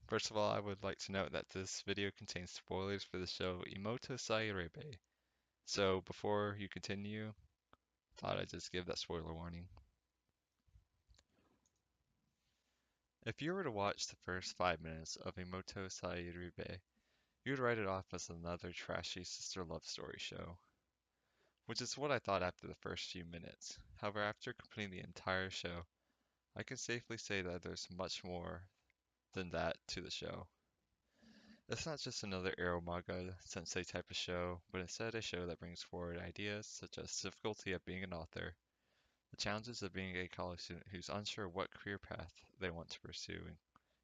First of all, I would like to note that this video contains spoilers for the show Imouto Sae Ireba. So before you continue, thought I'd just give that spoiler warning. If you were to watch the first 5 minutes of Imouto Sae Ireba, you would write it off as another trashy sister love story show, which is what I thought after the first few minutes. However, after completing the entire show, I can safely say that there's much more than that to the show. It's not just another Aromaga Sensei type of show, but instead a show that brings forward ideas such as the difficulty of being an author, the challenges of being a college student who's unsure what career path they want to pursue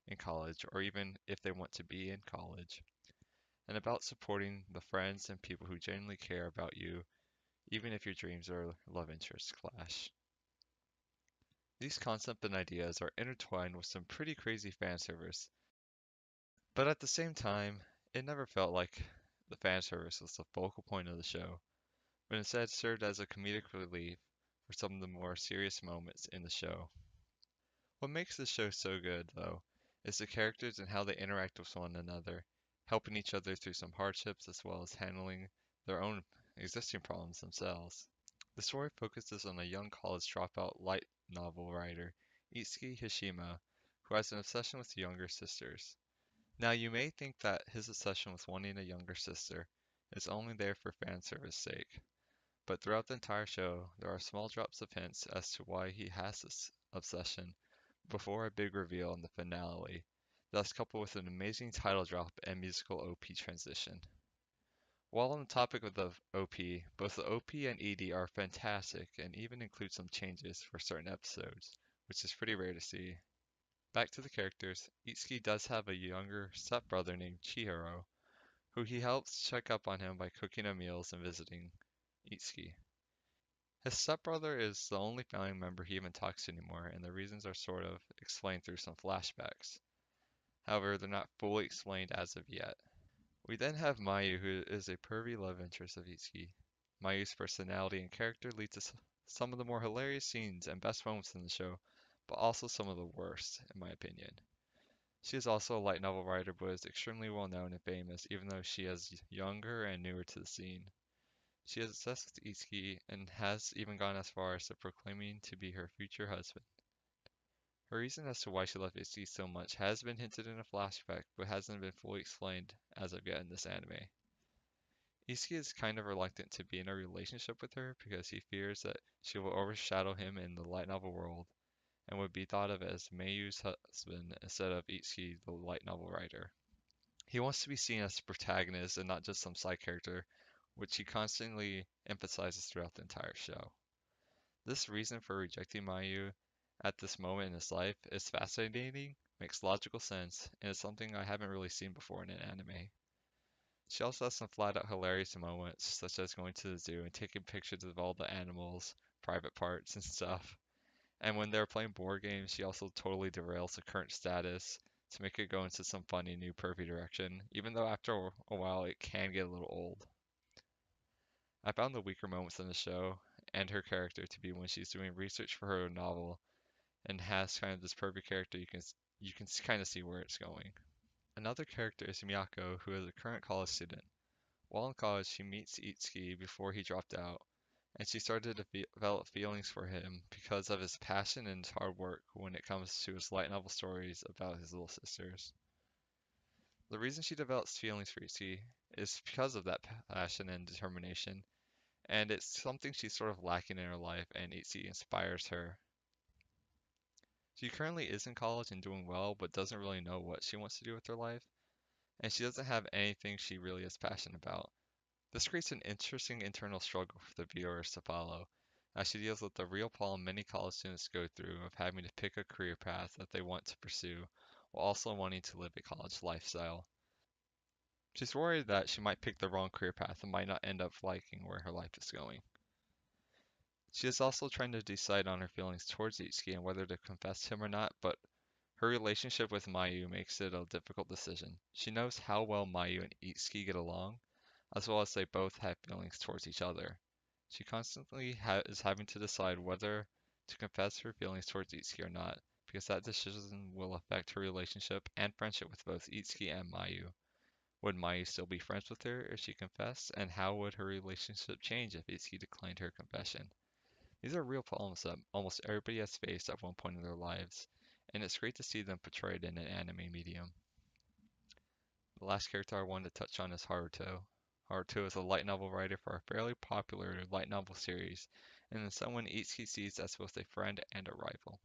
in college, or even if they want to be in college, and about supporting the friends and people who genuinely care about you, even if your dreams or love interests clash. These concepts and ideas are intertwined with some pretty crazy fan service, but at the same time, it never felt like the fan service was the focal point of the show, but instead served as a comedic relief for some of the more serious moments in the show. What makes this show so good, though, is the characters and how they interact with one another, helping each other through some hardships as well as handling their own existing problems themselves. The story focuses on a young college dropout light novel writer, Itsuki Hashima, who has an obsession with younger sisters. Now, you may think that his obsession with wanting a younger sister is only there for fan service sake, but throughout the entire show, there are small drops of hints as to why he has this obsession before a big reveal in the finale, thus coupled with an amazing title drop and musical OP transition. While on the topic of the OP, both the OP and ED are fantastic and even include some changes for certain episodes, which is pretty rare to see. Back to the characters, Itsuki does have a younger stepbrother named Chihiro, who he helps check up on him by cooking him meals and visiting Itsuki. His stepbrother is the only family member he even talks to anymore, and the reasons are sort of explained through some flashbacks. However, they're not fully explained as of yet. We then have Mayu, who is a pervy love interest of Itsuki. Mayu's personality and character lead to some of the more hilarious scenes and best moments in the show, but also some of the worst, in my opinion. She is also a light novel writer, but is extremely well known and famous, even though she is younger and newer to the scene. She is obsessed with Itsuki and has even gone as far as to proclaiming to be her future husband. Her reason as to why she loved Itsuki so much has been hinted in a flashback, but hasn't been fully explained as of yet in this anime. Itsuki is kind of reluctant to be in a relationship with her because he fears that she will overshadow him in the light novel world and would be thought of as Mayu's husband instead of Itsuki, the light novel writer. He wants to be seen as the protagonist and not just some side character, which he constantly emphasizes throughout the entire show. This reason for rejecting Mayu at this moment in his life is fascinating, makes logical sense, and is something I haven't really seen before in an anime. She also has some flat out hilarious moments, such as going to the zoo and taking pictures of all the animals, private parts, and stuff. And when they're playing board games, she also totally derails the current status to make it go into some funny new pervy direction, even though after a while it can get a little old. I found the weaker moments in the show and her character to be when she's doing research for her novel and has kind of this pervy character you can kind of see where it's going. Another character is Miyako, who is a current college student. While in college, she meets Itsuki before he dropped out, and she started to develop feelings for him because of his passion and his hard work when it comes to his light novel stories about his little sisters. The reason she develops feelings for Itsuki is because of that passion and determination, and it's something she's sort of lacking in her life, and Itsuki inspires her. She currently is in college and doing well, but doesn't really know what she wants to do with her life, and she doesn't have anything she really is passionate about. This creates an interesting internal struggle for the viewers to follow, as she deals with the real problem many college students go through of having to pick a career path that they want to pursue, while also wanting to live a college lifestyle. She's worried that she might pick the wrong career path and might not end up liking where her life is going. She is also trying to decide on her feelings towards Itsuki and whether to confess to him or not, but her relationship with Mayu makes it a difficult decision. She knows how well Mayu and Itsuki get along, as well as they both have feelings towards each other. She constantly is having to decide whether to confess her feelings towards Itsuki or not, because that decision will affect her relationship and friendship with both Itsuki and Mayu. Would Mayu still be friends with her if she confessed, and how would her relationship change if Itsuki declined her confession? These are real problems that almost everybody has faced at one point in their lives, and it's great to see them portrayed in an anime medium. The last character I wanted to touch on is Haruto. Haruto is a light novel writer for a fairly popular light novel series, and is someone Itsuki sees as both a friend and a rival.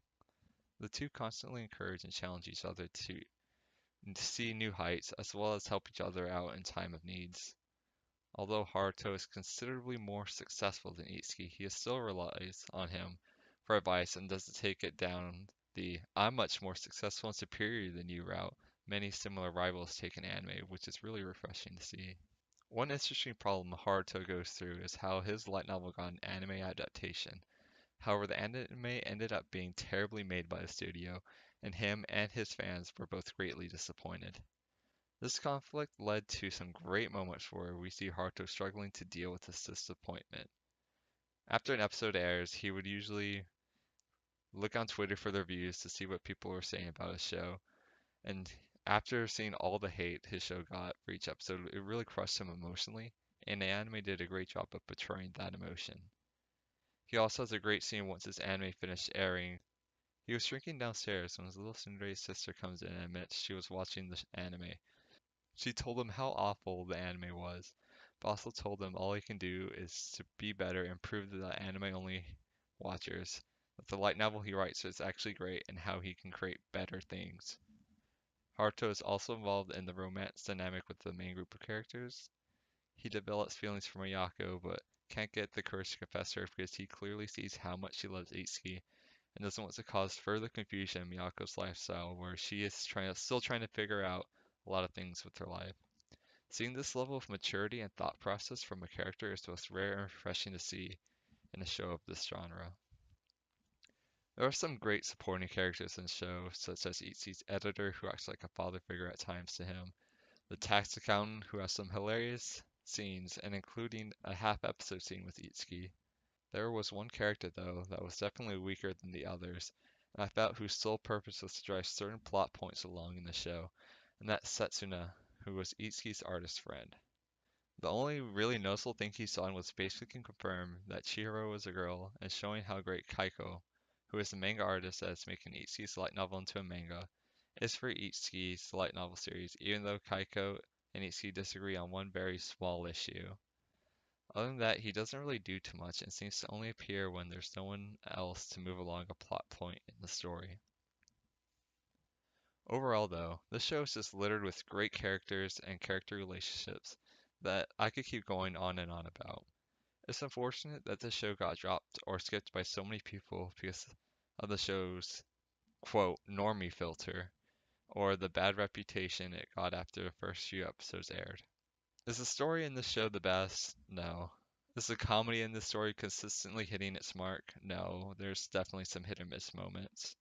The two constantly encourage and challenge each other to see new heights, as well as help each other out in time of needs. Although Haruto is considerably more successful than Itsuki, he still relies on him for advice and doesn't take it down the "I'm much more successful and superior than you" route many similar rivals take in anime, which is really refreshing to see. One interesting problem Haruto goes through is how his light novel got an anime adaptation. However, the anime ended up being terribly made by the studio, and him and his fans were both greatly disappointed. This conflict led to some great moments where we see Haruto struggling to deal with this disappointment. After an episode airs, he would usually look on Twitter for the reviews to see what people were saying about his show, and after seeing all the hate his show got for each episode, it really crushed him emotionally, and the anime did a great job of portraying that emotion. He also has a great scene once his anime finished airing. He was shrinking downstairs when his little tsundere sister comes in and admits she was watching the anime. She told him how awful the anime was, but also told him all he can do is to be better and prove to the anime-only watchers that the light novel he writes is actually great and how he can create better things. Haruto is also involved in the romance dynamic with the main group of characters. He develops feelings for Miyako, but can't get the courage to confess her because he clearly sees how much she loves Itsuki and doesn't want to cause further confusion in Miyako's lifestyle, where she is still trying to figure out a lot of things with her life. Seeing this level of maturity and thought process from a character is both rare and refreshing to see in a show of this genre. There are some great supporting characters in the show, such as Itsuki's editor, who acts like a father figure at times to him, the tax accountant, who has some hilarious scenes, and including a half episode scene with Itsuki. There was one character, though, that was definitely weaker than the others, and I felt whose sole purpose was to drive certain plot points along in the show, and that's Setsuna, who was Itsuki's artist friend. The only really noticeable thing he saw was basically confirm that Chihiro was a girl and showing how great Kaiko, who is the manga artist that is making Itsuki's light novel into a manga, is for Itsuki's light novel series, even though Kaiko and Itsuki disagree on one very small issue. Other than that, he doesn't really do too much and seems to only appear when there's no one else to move along a plot point in the story. Overall, though, this show is just littered with great characters and character relationships that I could keep going on and on about. It's unfortunate that this show got dropped or skipped by so many people because of the show's quote normie filter or the bad reputation it got after the first few episodes aired. Is the story in this show the best? No. Is the comedy in this story consistently hitting its mark? No, there's definitely some hit or miss moments.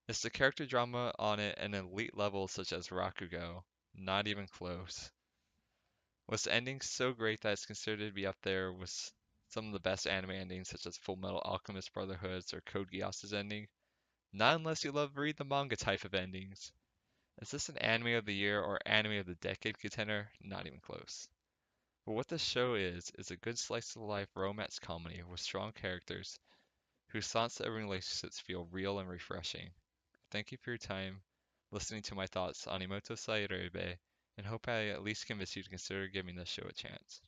Is the character drama on it an elite level such as Rakugo? Not even close. Was the ending so great that it's considered to be up there with some of the best anime endings such as Full Metal Alchemist Brotherhood's or Code Geass's ending? Not unless you love read the manga type of endings. Is this an anime of the year or anime of the decade contender? Not even close. But what this show is a good slice of life romance comedy with strong characters whose thoughts and relationships feel real and refreshing. Thank you for your time listening to my thoughts on Imouto Sae Ireba, and hope I at least convinced you to consider giving this show a chance.